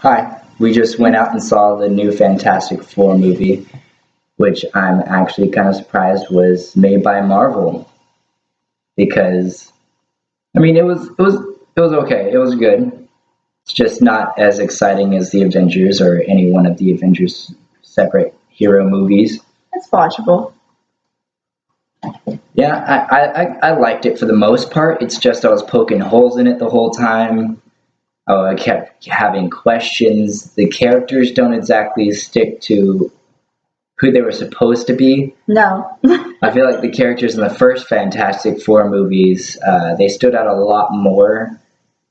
Hi. We just went out and saw the new Fantastic Four movie, which I'm actually kind of surprised was made by Marvel because it was okay. It was good. It's just not as exciting as the Avengers or any one of the Avengers separate hero movies. It's watchable. Yeah, I liked it for the most part. It's just I was poking holes in it the whole time. Oh, I kept having questions. The characters don't exactly stick to who they were supposed to be. No. I feel like the characters in the first Fantastic Four movies, they stood out a lot more.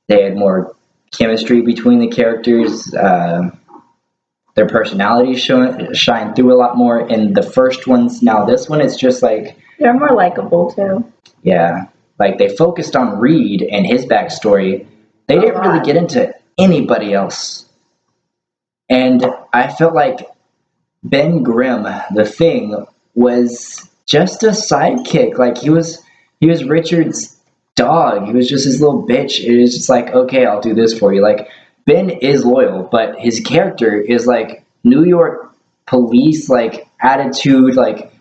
They had more chemistry between the characters. Their personalities shine through a lot more in the first ones. Now this one, it's just like, They're more likable too. yeah, like they focused on Reed and his backstory. They A didn't really lot. get into anybody else. And I felt like Ben Grimm, the Thing, was just a sidekick. Like he was Richard's dog. He was just his little bitch. It was just like, okay, I'll do this for you. Like Ben is loyal, but his character is like New York police like attitude. Like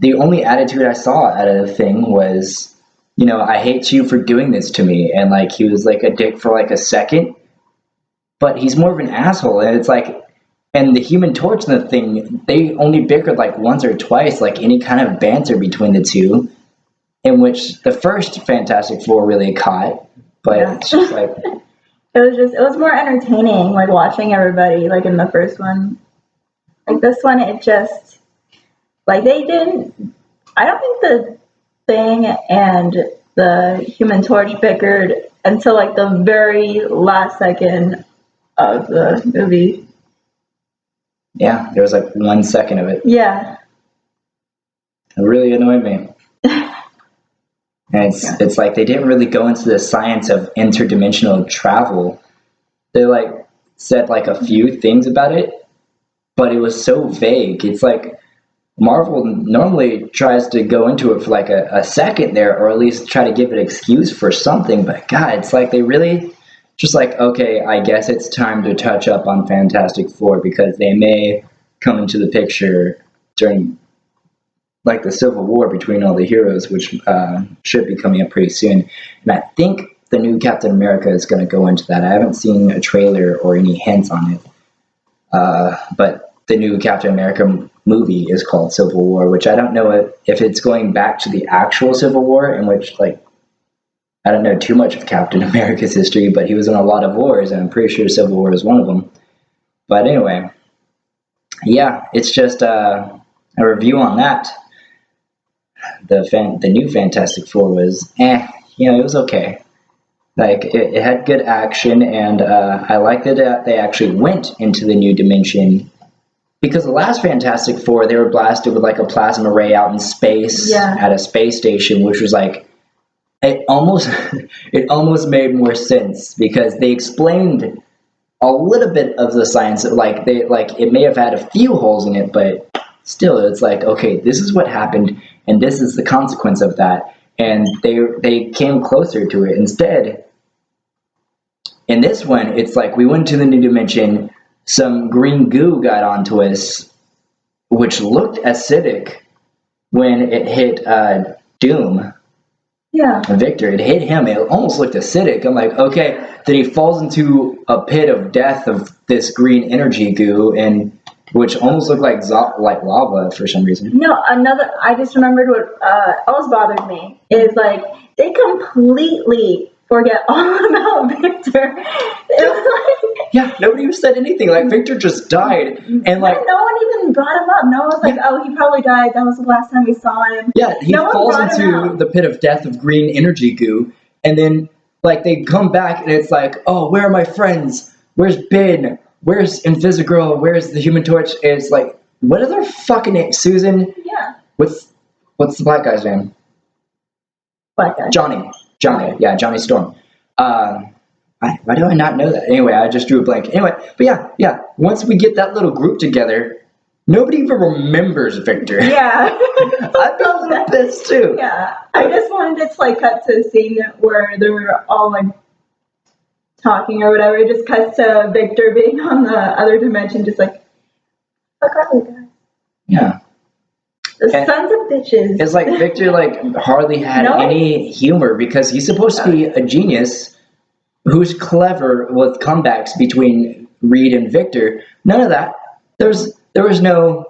the only attitude I saw out of the Thing was, I hate you for doing this to me. And like he was like a dick for like a second, but he's more of an asshole. And it's like, and the Human Torch and the Thing, they only bickered like once or twice, like any kind of banter between the two, in which the first Fantastic Four really caught. But Yeah. it's just like, It was more entertaining, like watching everybody, like in the first one. Like this one, it just, like they didn't, I don't think the Thing and the Human Torch bickered until like the very last second of the movie. yeah, there was like 1 second of it. Yeah. It really annoyed me. And it's like they didn't really go into the science of interdimensional travel. They like said like a few things about it, but it was so vague. It's like Marvel normally tries to go into it for like a second there, or at least try to give an excuse for something. But God, it's like they really just like, okay, I guess it's time to touch up on Fantastic Four because they may come into the picture during like the Civil War between all the heroes, which should be coming up pretty soon. And I think the new Captain America is going to go into that. I haven't seen a trailer or any hints on it, but the new Captain America movie is called Civil War, which I don't know if it's going back to the actual Civil War, in which like I don't know too much of Captain America's history, but he was in a lot of wars, and I'm pretty sure Civil War is one of them. But anyway, yeah, it's just a review on that. The new Fantastic Four was it was okay. Like it had good action, and I liked that they actually went into the new dimension because the last Fantastic Four they were blasted with like a plasma ray out in space Yeah. at a space station, which was like it almost it almost made more sense because they explained a little bit of the science. Like they like it may have had a few holes in it, but still, it's like okay, this is what happened, and this is the consequence of that. And they came closer to it. Instead, in this one, it's like we went to the new dimension. Some green goo got onto us, which looked acidic when it hit Doom. Yeah. Victor, it hit him. It almost looked acidic. I'm like, okay. Then he falls into a pit of death of this green energy goo, and which almost looked like like lava for some reason. No, I just remembered what else bothered me is like they completely forget all about Victor. It was like, Yeah, nobody said anything. Like Victor just died, and like no one even brought him up. No one was like, oh, he probably died. That was the last time we saw him. yeah, he No one falls brought him into out. the pit of death of green energy goo, and then like they come back, and it's like, oh, where are my friends? Where's Ben? Where's Invisigirl? Where's the Human Torch? And it's like, what are their fucking names? Susan? Yeah. What's the black guy's name? Black guy. Johnny. Okay. Yeah, Johnny Storm. Why do I not know that? Anyway, I just drew a blank. Anyway, but yeah. Once we get that little group together, nobody even remembers Victor. Yeah. I felt a little pissed too. Yeah. I just wanted it to like cut to a scene where they were all like talking or whatever, it just cuts to Victor being on the other dimension, just like, fuck are you guys? Yeah. The And sons of bitches. it's like Victor like hardly had No. any humor because he's supposed to be a genius who's clever with comebacks between Reed and Victor. None of that. There was no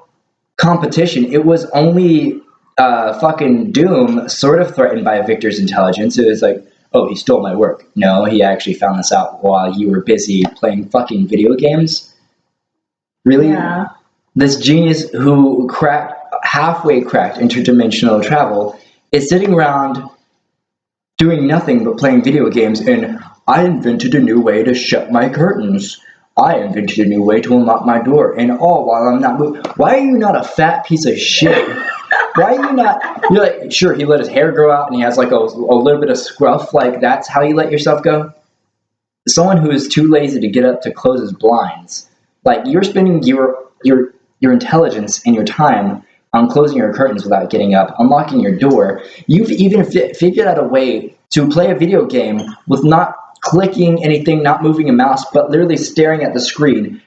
competition. It was only fucking Doom sort of threatened by Victor's intelligence. It was like, oh, he stole my work. No, he actually found this out while you were busy playing fucking video games. Really? Yeah. This genius who halfway cracked interdimensional travel is sitting around doing nothing but playing video games, and I invented a new way to shut my curtains. I invented a new way to unlock my door, and all while I'm not moving. Why are you not a fat piece of shit? Why are you not? You're like, sure, he let his hair grow out and he has like a little bit of scruff. Like, that's how you let yourself go? Someone who is too lazy to get up to close his blinds. Like, you're spending your intelligence and your time on closing your curtains without getting up, unlocking your door. You've even figured out a way to play a video game with not clicking anything, not moving a mouse, but literally staring at the screen.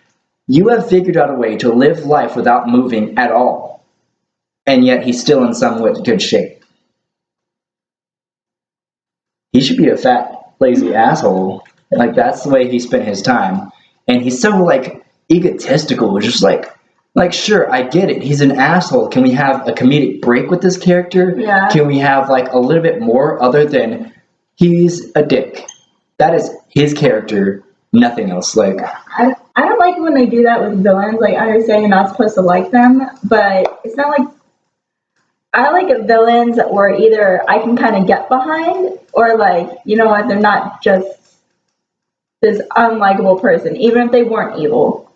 You have figured out a way to live life without moving at all. And yet he's still in somewhat good shape. He should be a fat, lazy asshole. Like, that's the way he spent his time. And he's so, like, egotistical. Just like, sure, I get it. He's an asshole. Can we have a comedic break with this character? Yeah. Can we have, like, a little bit more other than he's a dick? That is his character, nothing else. Like, I don't like when they do that with villains. Like, I understand you're not supposed to like them, but it's not like, I like villains where either I can kind of get behind, or like, you know what, they're not just this unlikable person, even if they weren't evil.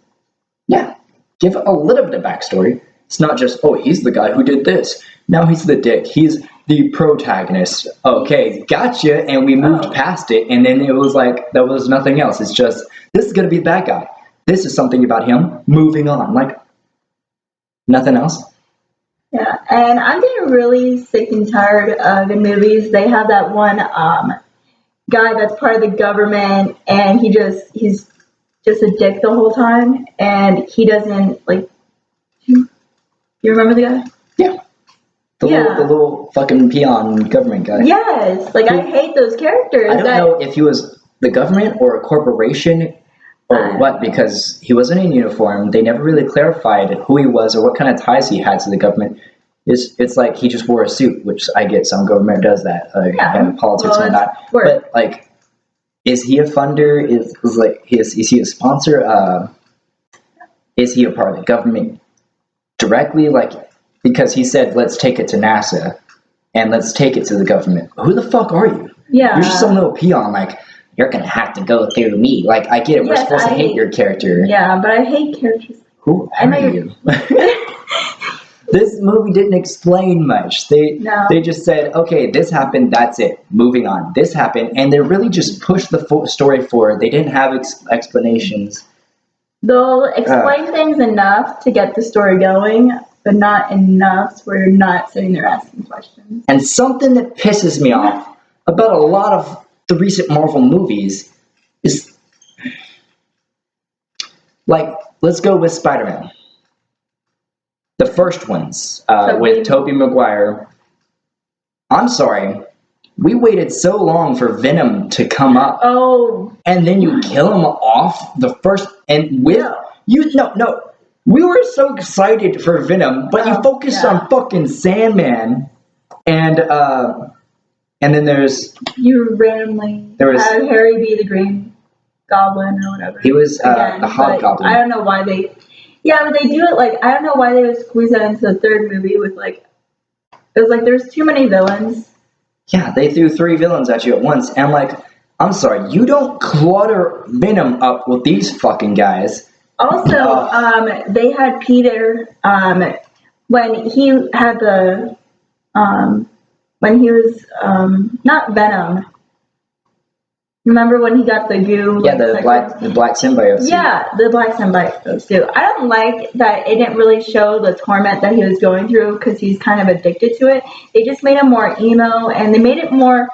yeah, give a little bit of backstory. It's not just, oh, he's the guy who did this. Now he's the dick. He's the protagonist. Okay, gotcha. And we moved past it. And then it was like, there was nothing else. It's just, this is going to be the bad guy. This is something about him. Moving on. Like, nothing else. Yeah, and I'm getting really sick and tired of in movies. They have that one guy that's part of the government, and he's just a dick the whole time, and he doesn't like. You remember the guy? Yeah. The little fucking peon government guy. Yes, like I hate those characters. I don't know if he was the government or a corporation or what, because he wasn't in uniform. They never really clarified who he was or what kind of ties he had to the government. It's like he just wore a suit, which I get. Some government does that, and politics and whatnot. But like, is he a funder? Is he a sponsor? Is he a part of the government directly? Like, because he said, let's take it to NASA and let's take it to the government. Who the fuck are you? Yeah, you're just some little peon. Like, you're gonna have to go through me. Like, I get it. We're supposed to hate your character. Yeah, but I hate characters. Who are you? This movie didn't explain much. They just said, okay, this happened, that's it. Moving on. This happened, and they really just pushed the story forward. They didn't have explanations. They'll explain things enough to get the story going, but not enough where you're not sitting there asking questions. And something that pisses me off about a lot of the recent Marvel movies is, like, let's go with Spider-Man. The first ones, with Tobey Maguire. I'm sorry, we waited so long for Venom to come up. Oh. And then you kill him off the first, and with, no. We were so excited for Venom, but you focused on fucking Sandman, and then there's... You randomly had Harry be the Green Goblin or whatever. He was the Hobgoblin. I don't know why they... Yeah, but they do it like, I don't know why they would squeeze that into the third movie with like, it was like there's too many villains. Yeah, they threw 3 villains at you at once, and I'm like, I'm sorry, you don't clutter Venom up with these fucking guys. Also, they had Peter, when he had the, when he was, not Venom. Remember when he got the goo? Yeah, the black symbiote. Yeah, the black symbiote too. I don't like that it didn't really show the torment that he was going through because he's kind of addicted to it. They just made him more emo, and they made it more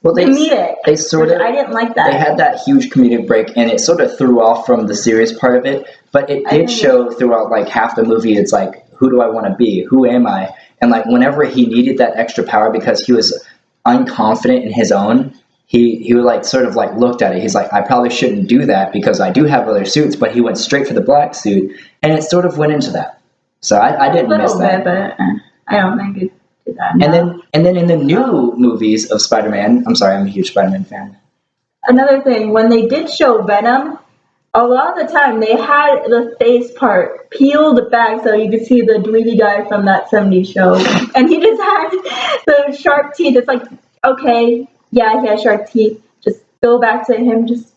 Well, comedic. they sort which of I didn't like they that. had that huge comedic break, and it sort of threw off from the serious part of it. But it I did think show throughout like half the movie. It's like, who do I want to be? Who am I? And like whenever he needed that extra power because he was unconfident in his own, he would like sort of like looked at it. He's like, I probably shouldn't do that because I do have other suits. But he went straight for the black suit, and it sort of went into that. So I didn't a miss little that. bit, but I don't think it did that. And then in the new movies of Spider-Man, I'm sorry, I'm a huge Spider-Man fan. Another thing, when they did show Venom, a lot of the time they had the face part peeled back so you could see the dweeby guy from that 70s show. And he just had the sharp teeth. It's like, okay, yeah, he has sharp teeth. Just go back to him just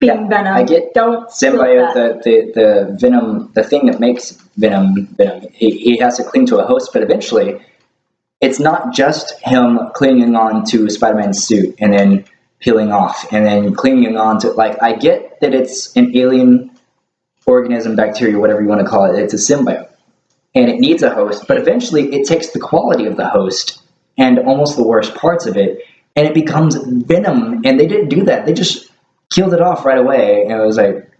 being Venom. I get Don't symbiote, the Venom, the thing that makes Venom. He has to cling to a host, but eventually it's not just him clinging on to Spider-Man's suit and then peeling off and then clinging on to, like, I get that it's an alien organism, bacteria, whatever you want to call it. It's a symbiote and it needs a host, but eventually it takes the quality of the host and almost the worst parts of it and it becomes Venom. And they didn't do that. They just killed it off right away. And it was like,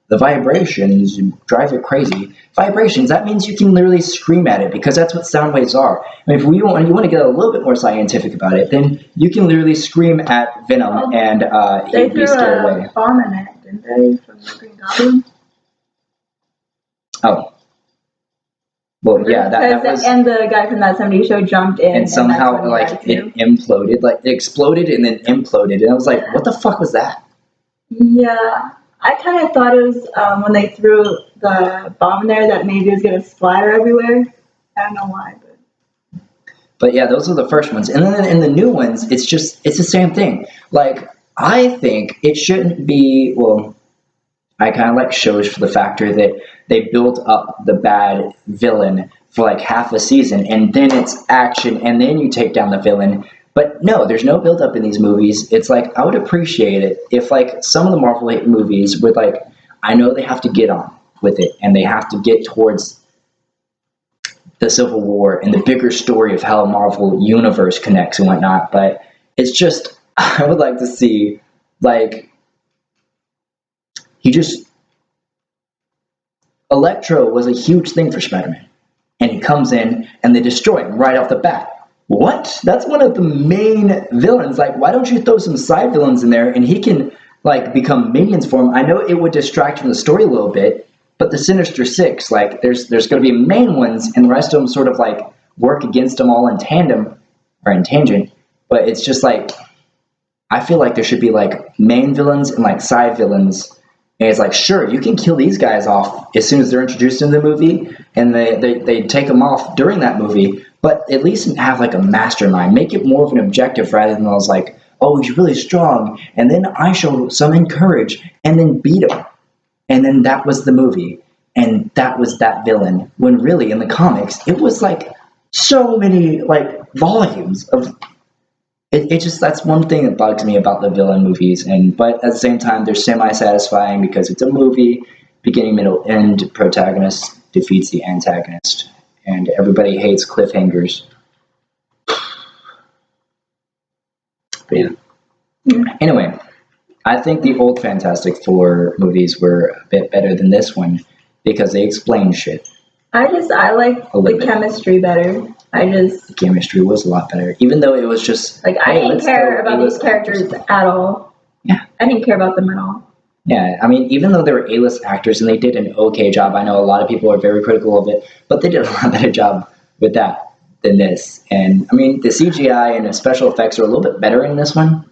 the vibrations drive it crazy. Vibrations, that means you can literally scream at it because that's what sound waves are. I mean, if you want to get a little bit more scientific about it, then you can literally scream at Venom and he'd be scared away. They threw a bomb in it, didn't they, from the Green Goblin? Oh. Well, yeah, that was... And the guy from that 70s show jumped in. And somehow, like, it imploded. Like, it exploded and then imploded. And I was like, what the fuck was that? Yeah. I kind of thought it was when they threw the bomb there that maybe it was going to splatter everywhere. I don't know why, but yeah, those are the first ones. And then in the new ones, it's the same thing. Like, I think it shouldn't be, well, I kind of like shows for the factor that they built up the bad villain for like half a season and then it's action and then you take down the villain. But no, there's no build up in these movies. It's like, I would appreciate it if like some of the Marvel movies would like, I know they have to get on with it and they have to get towards the Civil War and the bigger story of how Marvel universe connects and whatnot. But it's just, I would like to see like, Electro was a huge thing for Spider-Man. And he comes in and they destroy him right off the bat. What? That's one of the main villains. Like, why don't you throw some side villains in there and he can, like, become minions for him? I know it would distract from the story a little bit, but the Sinister Six, like, there's going to be main ones and the rest of them sort of, like, work against them all in tandem or in tangent. But it's just, like, I feel like there should be, like, main villains and, like, side villains. And it's like, sure, you can kill these guys off as soon as they're introduced in the movie, and they take them off during that movie, but at least have like a mastermind. Make it more of an objective rather than I was like, oh, he's really strong, and then I show some courage, and then beat him. And then that was the movie, and that was that villain. When really, in the comics, it was like so many like volumes of... It just, that's one thing that bugs me about the villain movies, but at the same time, they're semi-satisfying because it's a movie, beginning, middle, end, protagonist defeats the antagonist, and everybody hates cliffhangers. But yeah. Anyway, I think the old Fantastic Four movies were a bit better than this one because they explain shit. I like the chemistry better. The chemistry was a lot better, even though it was just like, I didn't care about these characters at all. Yeah, I didn't care about them at all. Yeah, I mean, even though they were A-list actors and they did an okay job, I know a lot of people are very critical of it, but they did a lot better job with that than this. And I mean, the CGI and the special effects are a little bit better in this one.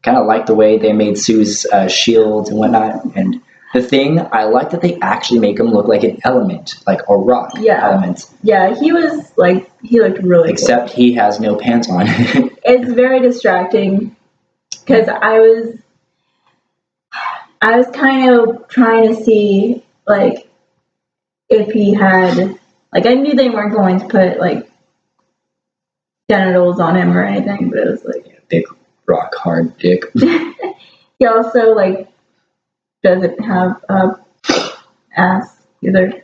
Kind of like the way they made Sue's shield and whatnot. And the Thing, I like that they actually make him look like an element, like a rock element. Yeah, he looked really Except cool. He has no pants on. It's very distracting because I was kind of trying to see, like, if he had, like, I knew they weren't going to put, like, genitals on him or anything, but it was like... Big, rock hard dick. He also, like, doesn't have a ass either.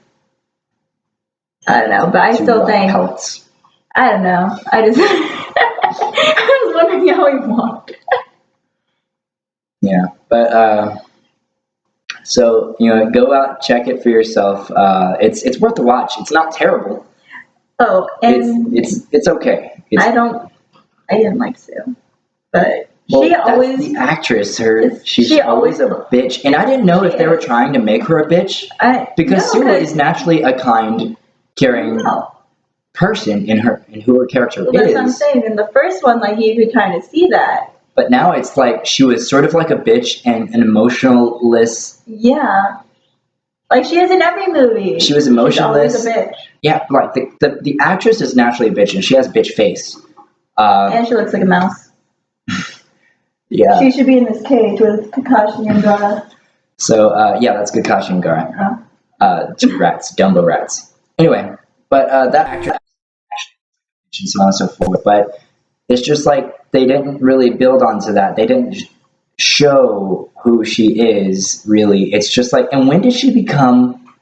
I don't know, but I still think... Pellets. I don't know. I was wondering funny how he walked. Yeah, but so go out, check it for yourself. It's worth a watch. It's not terrible. Oh, and It's okay. I didn't like Sue, but Well, she that's always the actress. She's she always a bitch, and I didn't know if they were trying to make her a bitch because Sue is naturally a kind, caring person in who her character Well, that's is. what I'm saying. In the first one, like you could kind of see that. But now it's like she was sort of like a bitch and an emotionless. Yeah, like she is in every movie. She was emotionless. She's always a bitch. Yeah, like the actress is naturally a bitch, and she has bitch face. And she looks like a mouse. Yeah. She should be in this cage with Kakashi and Dora. So yeah, that's Kakashi and Gaara. Oh. Two rats, Dumbo rats. Anyway, but that actress and so on and so forth. But it's just like they didn't really build onto that. They didn't show who she is really. It's just like, and when did she become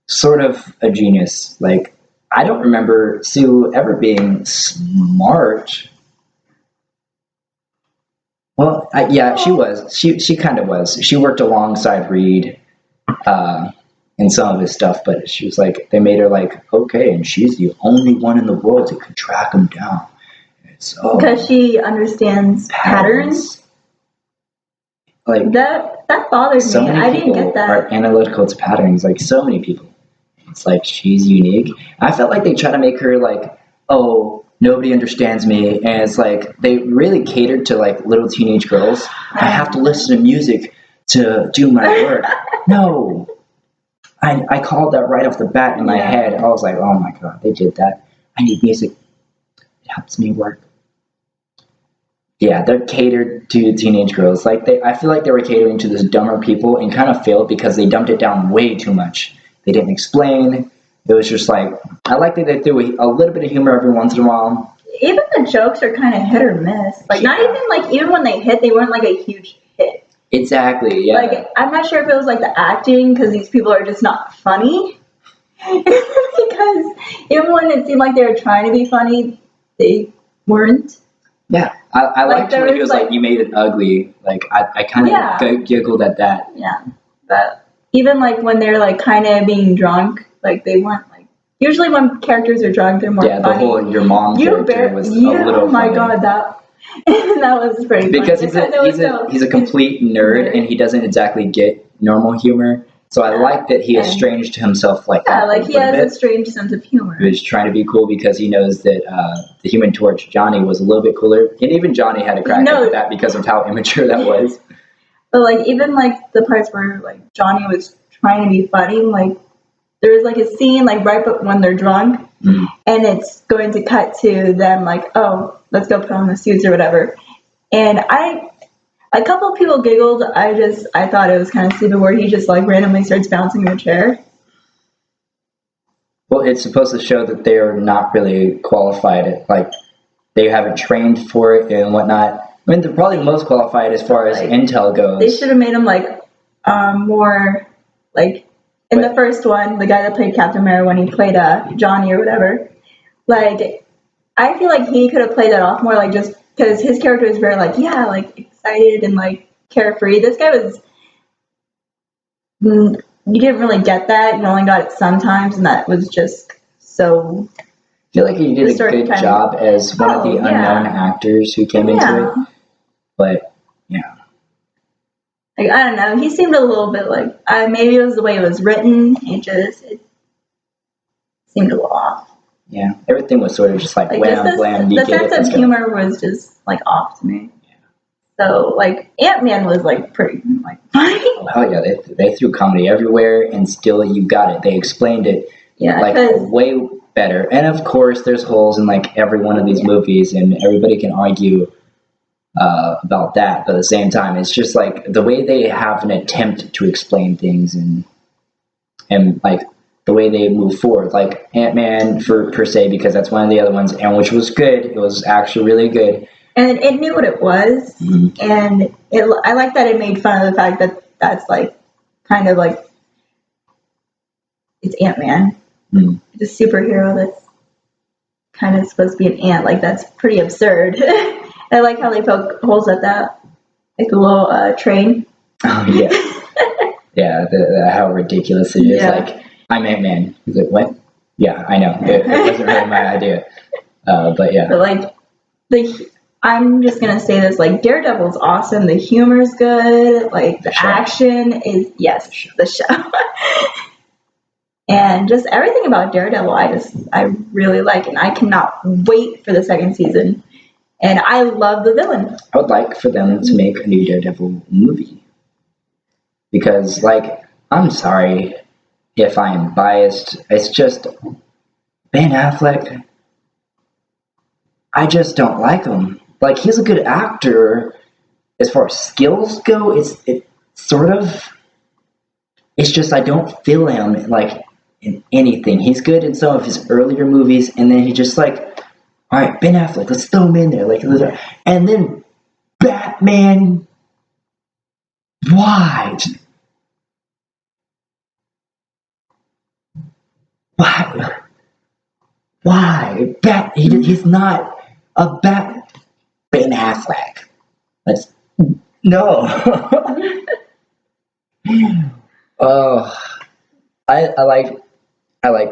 sort of a genius? Like, I don't remember Sue ever being smart. Well, yeah, she was. She kind of was. She worked alongside Reed in some of his stuff, but she was like, they made her like, okay, and she's the only one in the world that could track him down. Because she understands patterns. Like that bothers so me. many I didn't people get that. are analytical to patterns. Like so many people, it's like she's unique. I felt like they try to make her like, oh, nobody understands me, and it's like they really catered to like little teenage girls. I have to listen to music to do my work. No, I called that right off the bat in my head. I was like, oh my god, they did that. I need music. It helps me work. Yeah, they're catered to teenage girls. Like I feel like they were catering to this dumber people and kind of failed because they dumped it down way too much. They didn't explain. It was just like, I like that they threw a little bit of humor every once in a while. Even the jokes are kind of hit or miss. Like not even like even when they hit, they weren't like a huge hit. Exactly. Yeah. Like I'm not sure if it was like the acting because these people are just not funny. Because even when it seemed like they were trying to be funny, they weren't. Yeah, I liked when he was like, you made it ugly. Like, I kind of giggled at that. Yeah, but even like when they're like kind of being drunk, like they weren't like, usually when characters are drunk, they're more funny. Yeah, the whole your mom character was a little oh my funny. God, that was pretty because funny. he's a complete nerd and he doesn't exactly get normal humor. So I like that he estranged himself like that. Yeah, like he has a strange sense of humor. He was trying to be cool because he knows that the Human Torch, Johnny, was a little bit cooler. And even Johnny had a crack at that because of how immature that was. But like even like the parts where like Johnny was trying to be funny, like there was like a scene like right when they're drunk and it's going to cut to them like, oh, let's go put on the suits or whatever. And a couple of people giggled. I thought it was kind of stupid where he just like randomly starts bouncing in a chair. Well, it's supposed to show that they are not really qualified. Like they haven't trained for it and whatnot. I mean, they're probably most qualified as far as intel goes. They should have made him like more like in the first one, the guy that played Captain America when he played Johnny or whatever. Like I feel like he could have played that off more, like just because his character is very like like excited and like carefree. This guy was you didn't really get that. You only got it sometimes, and that was just so. I feel like he did a good job as one of the unknown actors who came into it. But yeah, like I don't know. He seemed a little bit like maybe it was the way it was written. It seemed a little off. Yeah, everything was sort of just like wham, blam. The sense of humor was just like off to me. So like Ant-Man was like pretty like funny. Oh hell yeah, they threw comedy everywhere and still you got it. They explained it like way better. And of course there's holes in like every one of these movies and everybody can argue about that, but at the same time it's just like the way they have an attempt to explain things and like the way they move forward. Like Ant-Man per se, because that's one of the other ones, and which was good. It was actually really good. And it knew what it was, and I like that it made fun of the fact that that's like kind of like it's Ant-Man. It's a superhero that's kind of supposed to be an ant. Like that's pretty absurd. I like how they poke holes at that, like a little train. Oh yeah, yeah. How ridiculous it is. Yeah. Like, I'm Ant-Man. He's like, what? Yeah, I know. It wasn't really my idea. But yeah. But like I'm just gonna say this, like Daredevil's awesome. The humor's good. Like the show. action is the show. And just everything about Daredevil, I really like, and I cannot wait for the second season. And I love the villain. I would like for them to make a new Daredevil movie. Because, like, I'm sorry if I'm biased. It's just Ben Affleck. I just don't like him. Like, he's a good actor. As far as skills go, it's sort of. It's just I don't feel him like in anything. He's good in some of his earlier movies, and then he just like. All right, Ben Affleck, let's throw him in there. Like, and then Batman. Why? Why? Why? He's not a Ben Affleck. Let's no. Oh, I like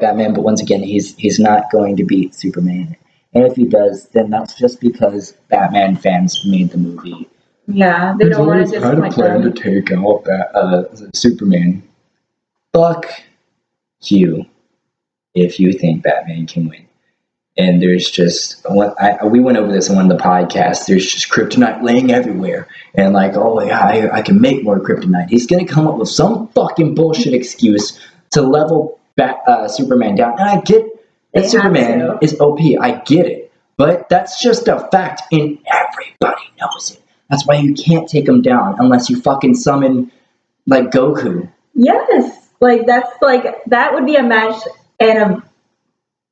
Batman, but once again, he's not going to beat Superman. And if he does, then that's just because Batman fans made the movie. Yeah, they don't want to He's always had a plan to take out Superman. Fuck you if you think Batman can win. And there's just we went over this on one of the podcasts. There's just kryptonite laying everywhere, and like, oh yeah, I can make more kryptonite. He's gonna come up with some fucking bullshit excuse to level Superman down. And I get that Superman is OP. I get it, but that's just a fact, and everybody knows it. That's why you can't take him down unless you fucking summon like Goku. Yes, like that would be a match, and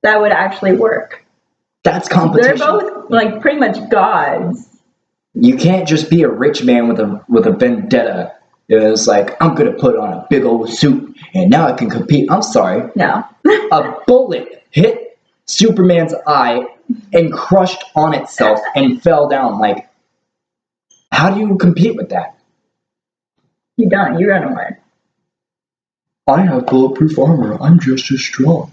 that would actually work. That's competition. They're both like pretty much gods. You can't just be a rich man with a vendetta. It's like, I'm gonna put on a big old suit and now I can compete. I'm sorry. No. A bullet hit Superman's eye and crushed on itself and fell down. Like, how do you compete with that? You don't. You run away. I have bulletproof armor. I'm just as strong.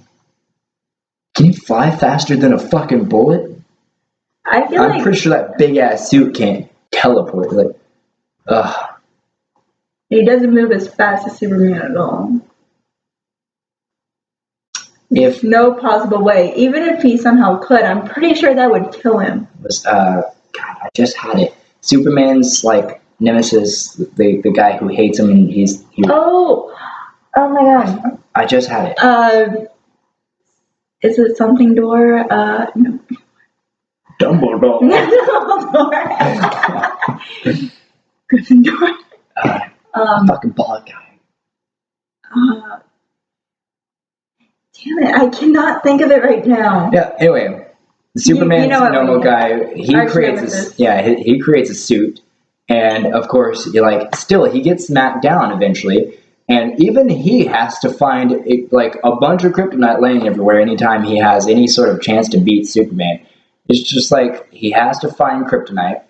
Can you fly faster than a fucking bullet? I'm pretty sure that big ass suit can't teleport. Like, ugh. He doesn't move as fast as Superman at all. If no possible way. Even if he somehow could, I'm pretty sure that would kill him. God, I just had it. Superman's like nemesis, the guy who hates him, and oh my god. I just had it. Is it something door? No. Dumbledore. Gryffindor. Fucking bald guy. Damn it! I cannot think of it right now. Yeah. Anyway, Superman's normal guy. He creates a suit, and of course, he gets smacked down eventually. And even he has to find a bunch of kryptonite laying everywhere anytime he has any sort of chance to beat Superman. It's just like he has to find kryptonite,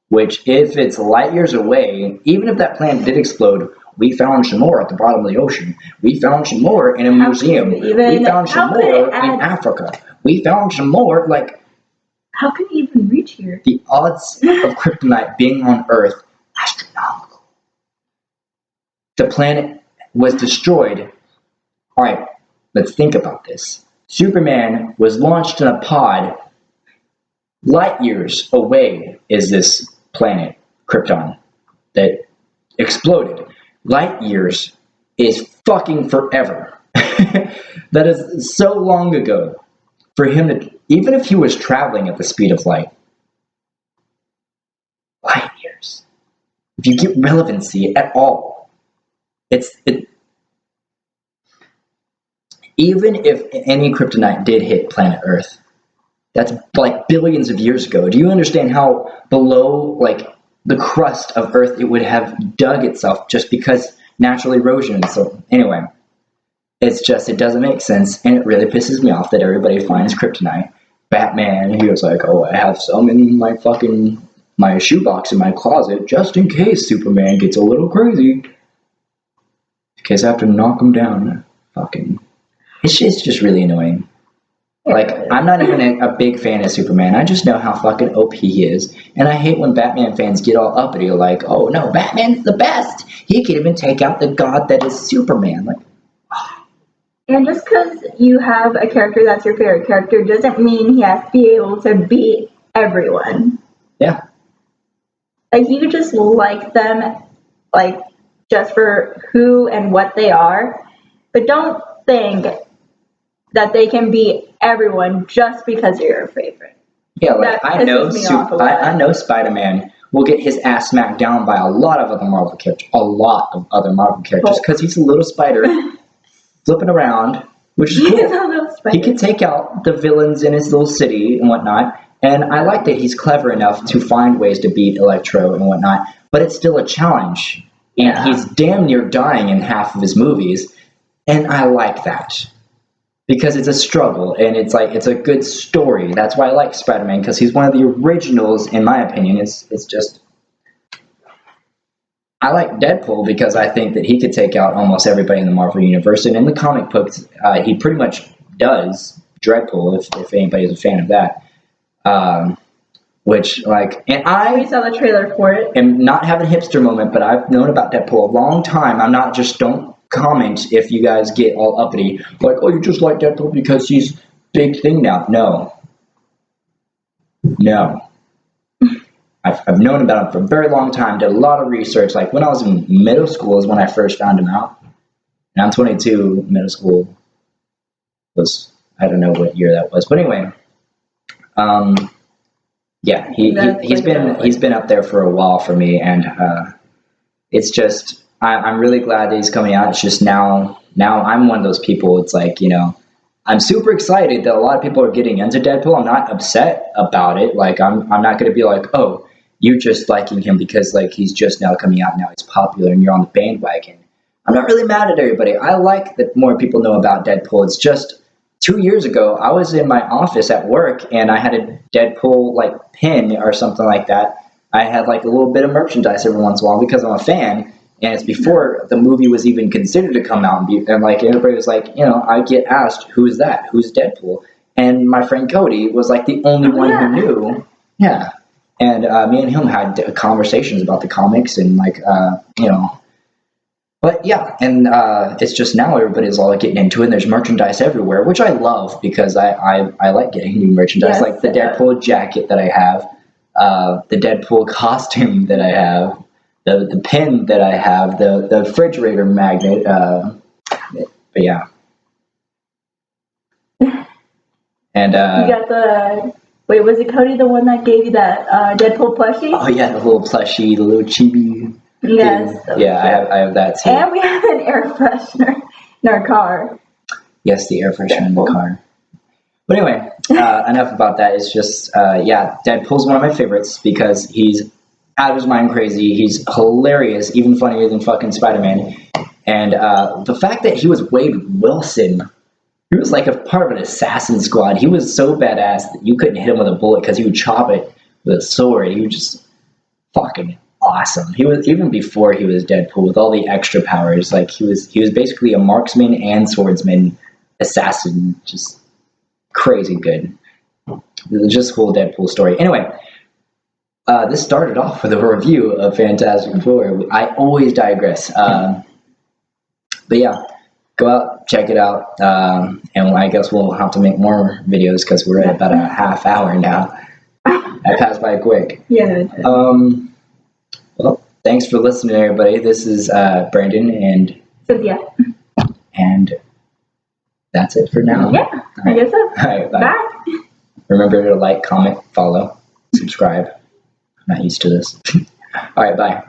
which if it's light years away, even if that planet did explode, we found some more at the bottom of the ocean. We found some more in a museum. We found some more in Africa. We found some more, How can he even reach here? The odds of kryptonite being on Earth, astronomical. The planet was destroyed. All right, let's think about this. Superman was launched in a pod. Light years away is this planet, Krypton, that exploded. Light years is fucking forever. That is so long ago for him to, even if he was traveling at the speed of light, light years. If you get relevancy at all, even if any kryptonite did hit planet Earth, that's like billions of years ago. Do you understand how below the crust of Earth it would have dug itself just because natural erosion? So anyway, it doesn't make sense, and it really pisses me off that everybody finds kryptonite Batman, he was like, oh, I have some in my shoebox in my closet just in case Superman gets a little crazy. In case I have to knock him down. Fucking. It's just really annoying. Like, I'm not even a big fan of Superman. I just know how fucking OP he is. And I hate when Batman fans get all uppity, like, oh no, Batman's the best. He can even take out the god that is Superman. Like, And just because you have a character that's your favorite character doesn't mean he has to be able to beat everyone. yeah. Like, you just like them, like, just for who and what they are. But don't think that they can beat everyone just because you're your favorite. Yeah, like, That I know, pisses me off a lot. I know Spider-Man will get his ass smacked down by a lot of other Marvel characters. A lot of other Marvel characters. Because he's a little spider flipping around, which is He's cool. a little spider. He can take out the villains in his little city and whatnot. And I like that he's clever enough to find ways to beat Electro and whatnot. But it's still a challenge. And Yeah. he's damn near dying in half of his movies. And I like that. Because it's a struggle and it's a good story. That's why I like Spider-Man, because he's one of the originals, in my opinion. It's just, I like Deadpool because I think that he could take out almost everybody in the Marvel Universe. And in the comic books, he pretty much does Dreadpool, if anybody's a fan of that. Which, like, and We I saw the trailer for it. am not having a hipster moment, but I've known about Deadpool a long time. I'm not just, don't comment if you guys get all uppity. Like, oh, you just like Deadpool because he's big thing now. No. I've known about him for a very long time, did a lot of research. Like, when I was in middle school is when I first found him out. And I'm 22, middle school was, I don't know what year that was. But anyway, yeah, he's been up there for a while for me, and it's just, I'm really glad that he's coming out. It's just now I'm one of those people. It's like, I'm super excited that a lot of people are getting into Deadpool. I'm not upset about it. Like, I'm not going to be like, oh, you're just liking him because, like, he's just now coming out, now he's popular and you're on the bandwagon. I'm not really mad at everybody. I like that more people know about Deadpool. It's just 2 years ago, I was in my office at work and I had a Deadpool, like, pin or something like that. I had, like, a little bit of merchandise every once in a while because I'm a fan. And it's before the movie was even considered to come out. And like, everybody was like, I get asked, who's that? Who's Deadpool? And my friend Cody was like the only one who knew. Yeah. And me and him had conversations about the comics and like, But yeah, and it's just now everybody's all getting into it and there's merchandise everywhere, which I love because I like getting new merchandise. Yes, like the Deadpool jacket that I have, the Deadpool costume that I have. The pin that I have, the refrigerator magnet, but yeah. And You got the, wait, was it Cody the one that gave you that Deadpool plushie? oh yeah, the little plushie, the little chibi. Yes. Thing. Yeah, I have that too. And we have an air freshener in our car. Yes, the air freshener in the car. But anyway, enough about that. It's just, yeah, Deadpool's one of my favorites because he's out of his mind crazy. He's hilarious, even funnier than fucking Spider-Man. And the fact that he was Wade Wilson, he was like a part of an assassin squad. He was so badass that you couldn't hit him with a bullet because he would chop it with a sword. He was just fucking awesome. He was, even before he was Deadpool, with all the extra powers, like he was basically a marksman and swordsman assassin, just crazy good. Just whole Deadpool story. Anyway. This started off with a review of Fantastic Four. I always digress. But yeah, go out, check it out. And I guess we'll have to make more videos because we're at about a half hour now. I passed by quick. Yeah. Well, thanks for listening, everybody. This is Brandon and Cynthia. And that's it for now. Yeah, I guess so. All right, bye. Bye. Remember to like, comment, follow, subscribe. I'm not used to this. All right, bye.